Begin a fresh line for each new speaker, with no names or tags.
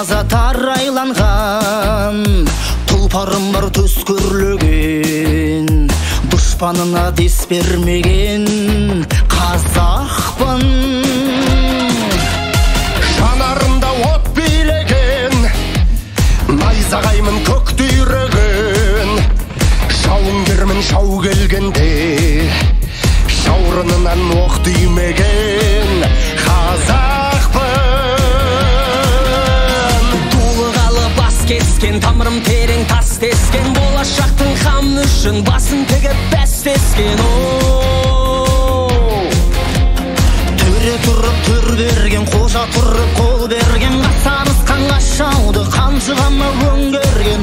азат тарайланған, тұлпарым бар төс көрлеген, дұшпанына дес бермеген қазақпын.
Жанарымда от билеген, найзағаймын көкті үйреген, жауынгермін жау келгенде, жаурынынан оқ тимеген қазақпын.
Туылғалы бас кескен, тамырым терең тас тескен, болашақтың қамы үшін басын тігіп бәс тескен. Төре тұрып төр берген, қожа тұрып қол берген, қасамыз қанға шауды қанжығама өңгерген.